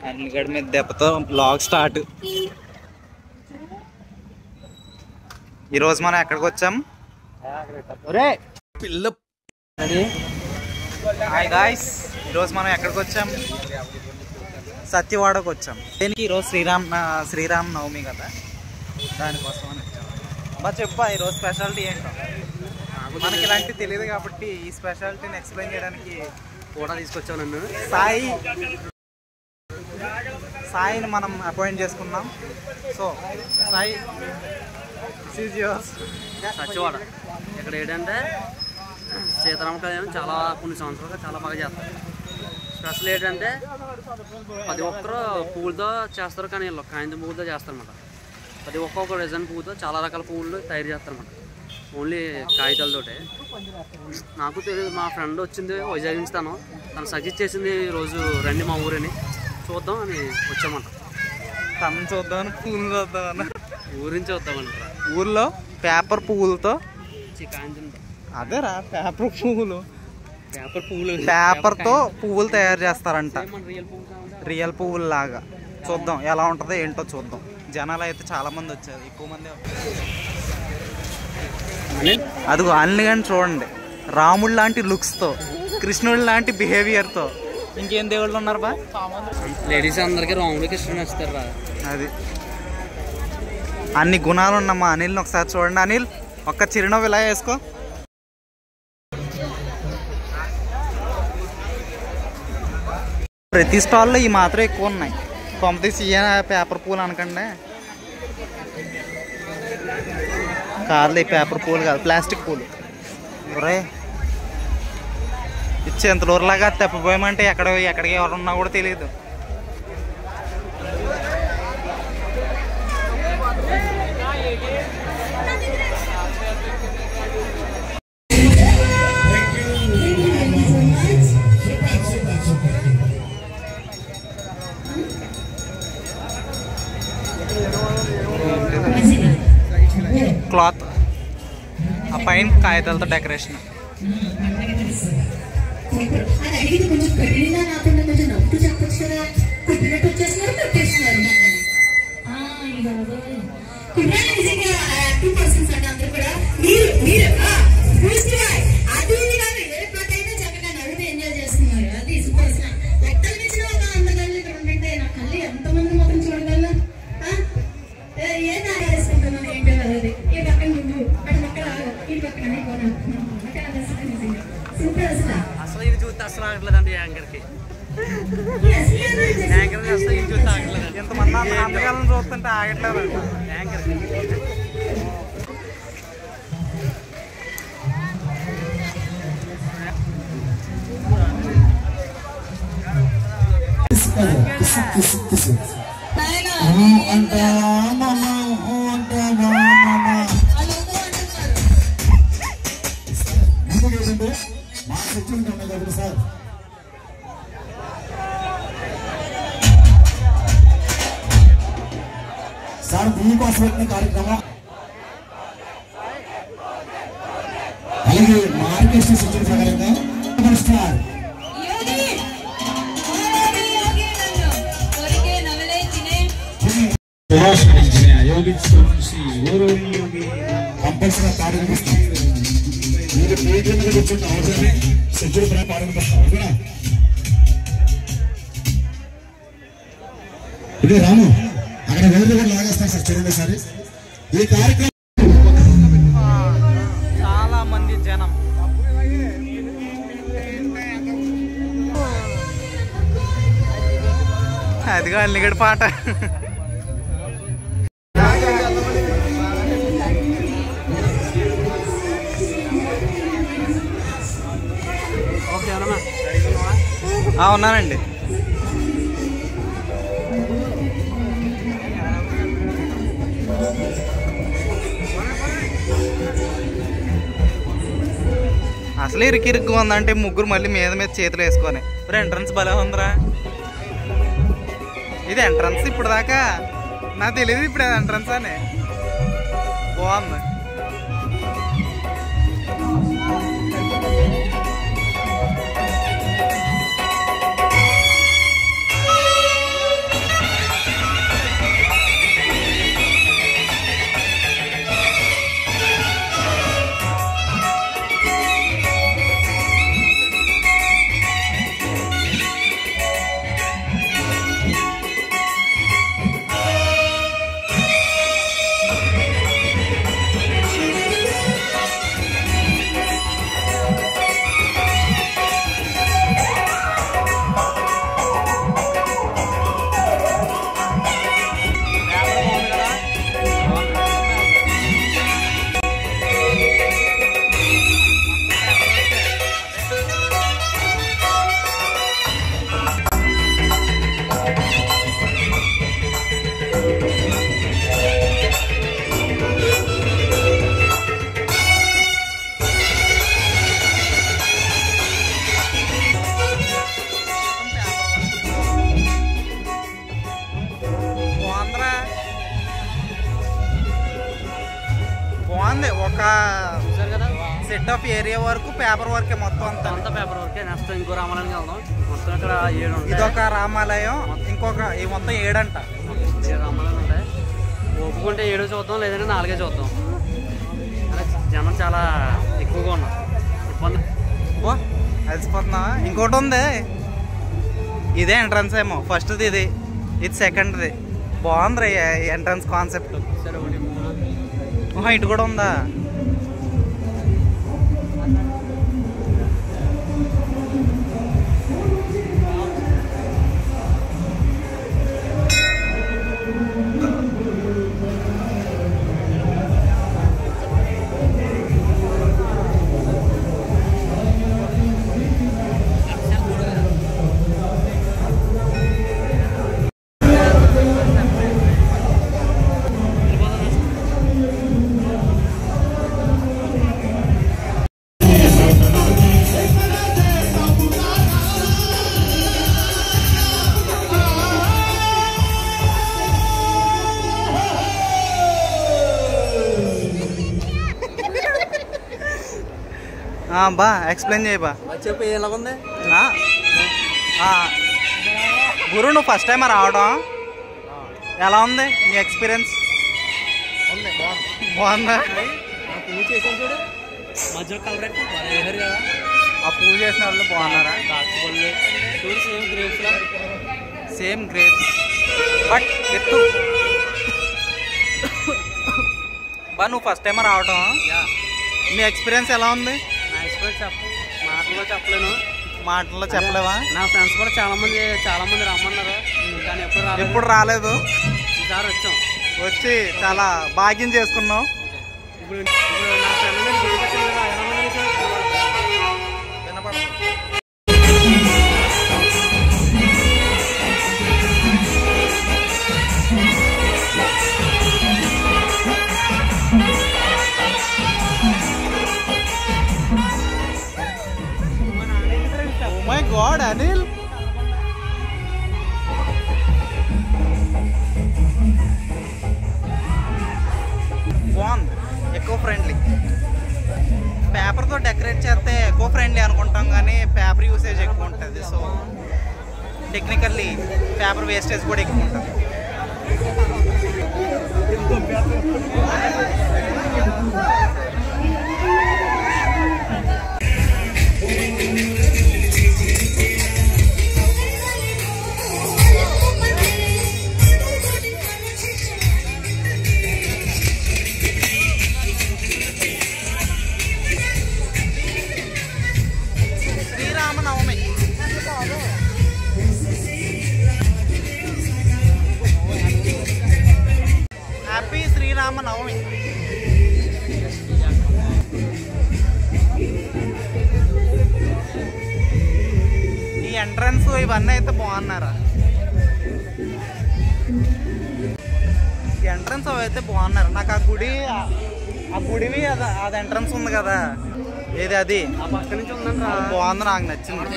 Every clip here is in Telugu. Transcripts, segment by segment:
అన్నిగడ మీద దెబ్బతో బ్లాగ్ స్టార్ట్. ఈరోజు మనం ఎక్కడికి వచ్చాం? హాయ్ గాయ్స్, ఈరోజు మనం ఎక్కడికి వచ్చాం? సత్యవాడకు వచ్చాం. దీనికి ఈరోజు శ్రీరామ్ నవమి కదా, దానికోసం అని వచ్చాం. బా చెప్పా ఈరోజు స్పెషాలిటీ ఏంటో. మనకి ఇలాంటివి తెలియదు కాబట్టి ఈ స్పెషాలిటీని ఎక్స్ప్లెయిన్ చేయడానికి కూడా తీసుకొచ్చావు నన్ను. సాయిని మనం అపాయింట్ చేసుకున్నాం. సో సాయి సత్యవాడ ఇక్కడ ఏంటంటే సీతారామ కళ్యాణం చాలా కొన్ని సంవత్సరాలుగా చాలా బాగా చేస్తారు. స్పెషల్ ఏంటంటే ప్రతి ఒక్కరు పువ్వులతో చేస్తారు, కానీ వీళ్ళు కాయింత పువ్వులతో చేస్తారన్నమాట. ప్రతి ఒక్కొక్క డిజైన్ పువ్వుతో చాలా రకాల పువ్వులు తయారు చేస్తారన్నమాట, ఓన్లీ కాగితాలతోటే. నాకు తెలియదు, మా ఫ్రెండ్ వచ్చింది వైజాగ్ నుంచి, తను సజెస్ట్ చేసింది ఈరోజు రండి మా ఊరని, చూద్దాం అని వచ్చామంట. తను చూద్దామని పువ్వులు చూద్దామని ఊరి నుంచి వద్దామంటారా? ఊర్లో పేపర్ పువ్వులతో కాయింత అదేరా పేపర్ పువ్వులు, పేపర్తో పువ్వులు తయారు చేస్తారంట, రియల్ పువ్వులు లాగా. చూద్దాం ఎలా ఉంటుందో ఏంటో చూద్దాం. జనాలు అయితే చాలా మంది వచ్చారు, ఎక్కువ మంది. అదిగో అన్ని కానీ చూడండి, రాముడు లాంటి లుక్స్తో, కృష్ణుడు లాంటి బిహేవియర్తో. ఇంకేం దేవుళ్ళు ఉన్నారు బా? లేడీస్ అందరికీ రాముడు కృష్ణుడు వస్తారు రా. అది అన్ని గుణాలు ఉన్నమ్మా అనిల్ని ఒకసారి చూడండి. అనిల్ ఒక్క చిరునవ్వు ఇలా వేసుకో. ప్రతి స్టాల్లో ఈ మాత్రం ఎక్కువ ఉన్నాయి. కొంపతీసి పేపర్ పూలు అనకండి, కాదు పేపర్ పూలు కాదు, ప్లాస్టిక్ పూలు. ఒరే ఇచ్చేంత ఊరలాగా తప్పిపోయామంటే ఎక్కడికి ఎవరున్నా కూడా తెలియదు. క్లాత్, ఆ పైన కాగితాలతో డెకరేషన్. అసలు ఇది చూస్తే అసలు ఆగట్లేదండి యాంకర్కి. యాంకర్ అసలు ఇది చూస్తే ఆగట్లేదు. ఇంతమంది అందగాలను చూస్తుంటే ఆగట్లేదు యాంకర్కి. సార్ దీనికోసం పెట్టిన కార్యక్రమం అలాగే మార్కెట్ సూచన ప్రకారంగా స్టార్ కంపల్సరీ పాడనిపిస్తాం. మీరు పేరు కూర్చుంటే అవసరమే సజ్జుడు పాడనిపిస్తాం కూడా. ఇదే రాము అక్కడ వేరు కూడా లాగేస్తాను సార్, చూడండి సార్. ఈ కార్యక్రమం చాలా మంది జనం. అదిగా అల్లిగడి పాట. ఉన్నానండి. అసలే ఇరుక్కు ఉందంటే ముగ్గురు మళ్ళీ మీద మీద చేతులు వేసుకొని. ఎంట్రన్స్ భలే ఉందిరా. ఇది ఎంట్రన్స్ ఇప్పుడు దాకా నాకు తెలియదు, ఇప్పుడు ఎంట్రన్స్ అని. బాగుంది. సెట్ ఆఫ్ ఏరియా వరకు పేపర్ వర్కే మొత్తం అంతా పేపర్ వర్కే. నెక్స్ట్ ఇంకో రామాలయానికి వెళ్దాం. మొత్తం ఇక్కడ 7 ఉంటాయి. ఇదొక రామాలయం, ఇంకొక ఈ మొత్తం 7 అంట. 7 రామాలయాలు ఉంటాయి. ఒప్పుకుంటే 7 చూద్దాం, లేదంటే 4 చూద్దాం. జనం చాలా ఎక్కువగా ఉన్నారు. ఇబ్బంది అలసిపోతున్నా. ఇంకోటి ఉంది, ఇదే ఎంట్రన్స్ ఏమో. ఫస్ట్ది ఇది సెకండ్ది. బాగుంది ఎంట్రన్స్ కాన్సెప్ట్. ఇటు కూడా ఉందా? బా ఎక్స్ప్లెయిన్ చేయి బా. చెప్పి ఎలాగుంది గురు? నువ్వు ఫస్ట్ టైం రావడం, ఎలా ఉంది నీ ఎక్స్పీరియన్స్? బాగుందా? పూజ చేసాను చూడు, మధ్యలో కలర్ వేసారు కదా. ఆ పూజ చేసిన వాళ్ళు బాగున్నారా? చూడు same grapes law. Same grapes but ఎత్తు. బా నువ్వు ఫస్ట్ టైం రావడం, నీ ఎక్స్పీరియన్స్ ఎలా ఉంది? నా ఎక్స్పీరియన్స్ మాటల్లో చెప్పలేను. మాటల్లో చెప్పలేవా? నా ఫ్రెండ్స్ కూడా చాలా మంది రమ్మన్నారు, కానీ ఎప్పుడు రాలేదు. ఈసారి వచ్చాం. వచ్చి చాలా భాగ్యం చేసుకున్నావు. ఇప్పుడు నా ఫ్రెండ్ వినపడుతుంది. Oh my God, Anil! బాగుంది, ఎకో ఫ్రెండ్లీ. పేపర్తో డెకరేట్ చేస్తే ఎకో ఫ్రెండ్లీ అనుకుంటాం, కానీ పేపర్ యూసేజ్ ఎక్కువ ఉంటుంది. సో టెక్నికల్లీ పేపర్ వేస్టేజ్ కూడా ఎక్కువ ఉంటుంది. శ్రీరామనవమి. హ్యాపీ శ్రీరామనవమి. ఈ ఎంట్రన్స్ ఇవన్నీ అయితే బాగున్నారా? ఈ ఎంట్రన్స్ అవి అయితే బాగున్నారు. నాకు ఆ గుడివి అది ఎంట్రన్స్ ఉంది కదా, ఏది అది ఆ పక్క నుంచి ఉందండి. బాగుంది, నాకు నచ్చింది.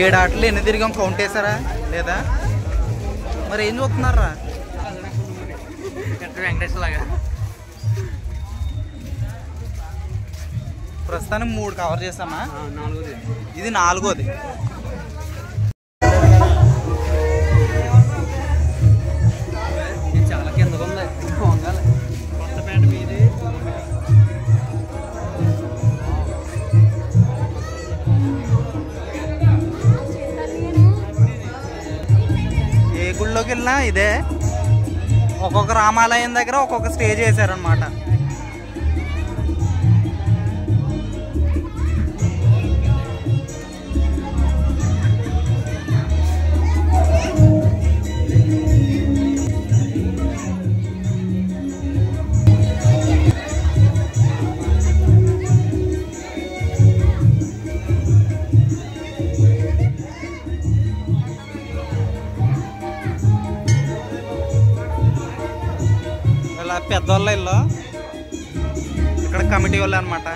ఏడు ఆటలు ఎన్ని తిరిగాం కౌంట్ చేశారా లేదా? మరి ఏం చూస్తున్నారా? వెంకటేశ్వర లాగా ప్రస్తుతానికి 3 కవర్ చేసామా? 4ది. ఇది 4ది. చాలా కిందకు ఉంది. వంగాలి. కొత్తపేట మీది. టెంపుల్కి వెళ్ళినా ఇదే, ఒక్కొక్క రామాలయం దగ్గర ఒక్కొక్క స్టేజ్ వేసారనమాట. పెద్దవాళ్ళ ఇల్లు, ఇక్కడ కమిటీ వాళ్ళు అనమాట.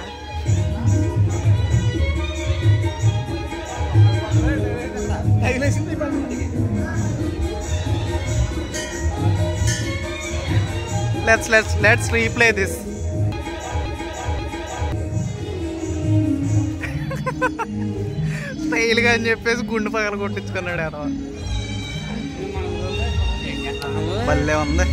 Let's replay this. స్టైల్గా అని చెప్పేసి గుండు పగల కొట్టించుకున్నాడు ఏదో. భలే ఉంది.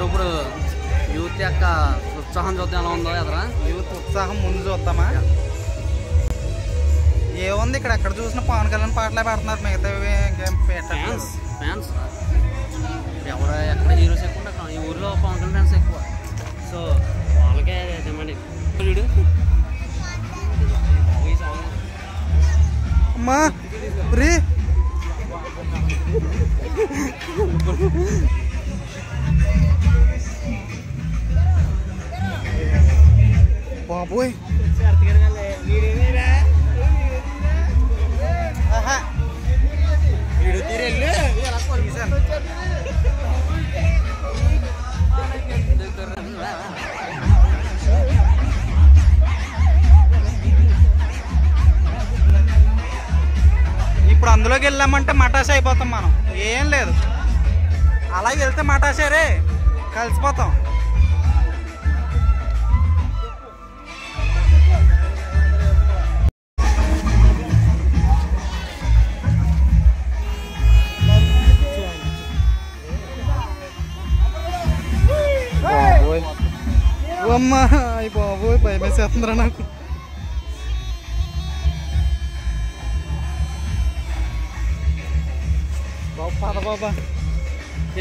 ఇప్పుడు యూత్ యొక్క ఉత్సాహం చూద్దాం ఎలా ఉందో ఎదరా. యూత్ ఉత్సాహం ముందు చూద్దామా? ఏముంది ఇక్కడ, ఎక్కడ చూసిన పవన్ కళ్యాణ్ పాటలే పెడుతున్నారు, మిగతా ఫ్యాన్స్ ఎవరు ఎక్కడ హీరోస్ ఎక్కువ ఉంటారు, ఈ ఊరిలో పవన్ కళ్యాణ్ ఫ్యాన్స్ ఎక్కువ. సో వాళ్ళకే డిమాండ్ చూడు. అమ్మా రే బాబోయ్, ఇప్పుడు అందులోకి వెళ్ళామంటే మటాషా అయిపోతాం మనం. ఏం లేదు, అలాగే వెళ్తే మటాషారే కలిసిపోతాం. అమ్మా అయ్యి బాబోయ్, భయం వేసేస్తుందిరా నాకు. బాబా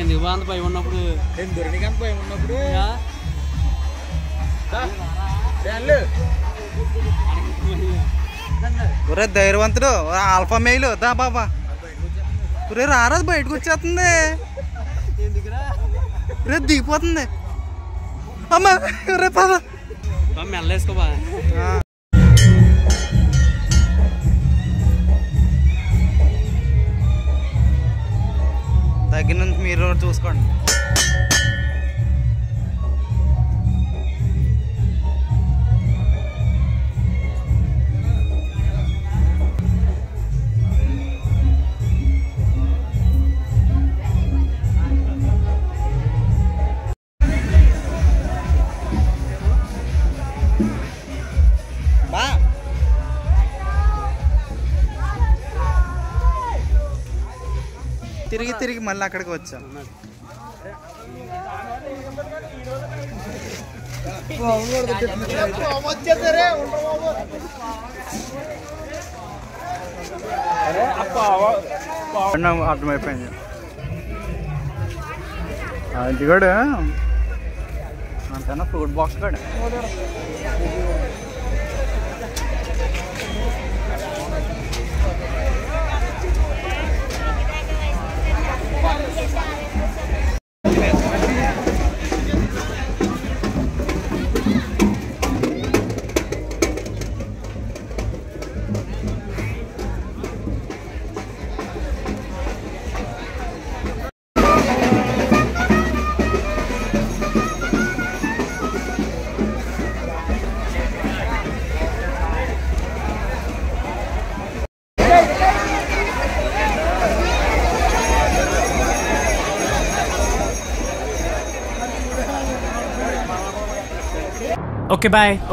ఎందుకు బాగుంది భయం ఉన్నప్పుడు, భయం ఉన్నప్పుడు ఒరే ధైర్యవంతుడు, ఆల్ఫా మెయిల్ దా బాబా. ఒరే రారాదు, బయటకు వచ్చేస్తుంది, రే దిగిపోతుంది. అమ్మా రే పద, మెల్లేసుకోబా. దగ్గర నుంచి మీరు చూసుకోండి. తిరిగి తిరిగి మళ్ళీ అక్కడికి వచ్చాం. అర్థమైపోయింది. అది కూడా అంతేనా, ఫ్రూట్ బాక్స్ కూడా. Okay, bye.